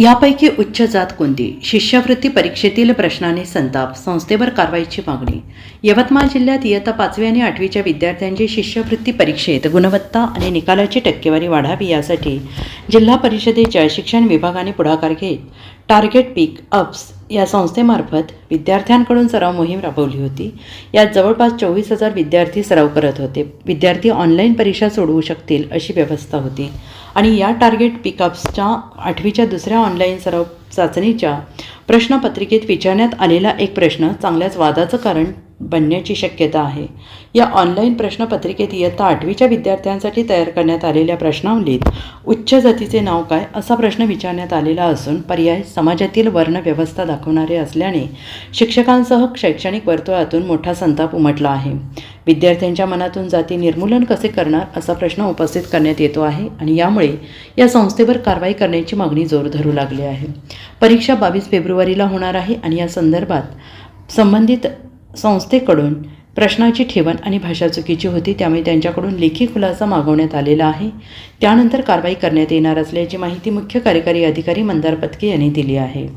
यापैकी उच्च जात कोणती? शिष्यवृत्ती परीक्षेतील प्रश्नाने संताप, संस्थेवर कारवाईची मागणी. यवतमाळ जिल्ह्यात इयत्ता 5वी आणि 8वीच्या विद्यार्थ्यांची शिष्यवृत्ती परीक्षेत गुणवत्ता आणि निकालाची टक्केवारी वाढावी यासाठी जिल्हा परिषदेच्या शिक्षण विभागाने पुढाकार घेत टार्गेट पिक अप्स या संस्थेमार्फत विद्यार्थ्यांकडून सराव मोहीम राबवली होती. यात जवळपास 24,000 विद्यार्थी सराव करत होते. विद्यार्थी ऑनलाईन परीक्षा सोडवू शकतील अशी व्यवस्था होती आणि या टार्गेट पिकअप्सच्या 8वीच्या दुसऱ्या ऑनलाईन सराव चाचणीच्या प्रश्नपत्रिकेत विचारण्यात आलेला एक प्रश्न चांगल्याच वादाचं कारण बनण्याची शक्यता आहे. या ऑनलाईन प्रश्नपत्रिकेत इयत्ता 8वीच्या विद्यार्थ्यांसाठी तयार करण्यात आलेल्या प्रश्नावलीत उच्च जातीचे नाव काय असा प्रश्न विचारण्यात आलेला असून पर्याय समाजातील वर्णव्यवस्था दाखवणारे असल्याने शिक्षकांसह शैक्षणिक वर्तुळातून मोठा संताप उमटला आहे. विद्यार्थ्यांच्या मनातून जाती निर्मूलन कसे करणार असा प्रश्न उपस्थित करण्यात येतो आहे आणि यामुळे या संस्थेवर कारवाई करण्याची मागणी जोर धरू लागली आहे. परीक्षा 22 फेब्रुवारीला होणार आहे आणि या संदर्भात संबंधित संस्थेकडून प्रश्नाची ठेवण आणि भाषा चुकीची होती, त्यामुळे त्यांच्याकडून लेखी खुलासा मागवण्यात आलेला आहे. त्यानंतर कारवाई करण्यात येणार असल्याची माहिती मुख्य कार्यकारी अधिकारी मंदार पत्के यांनी दिली आहे.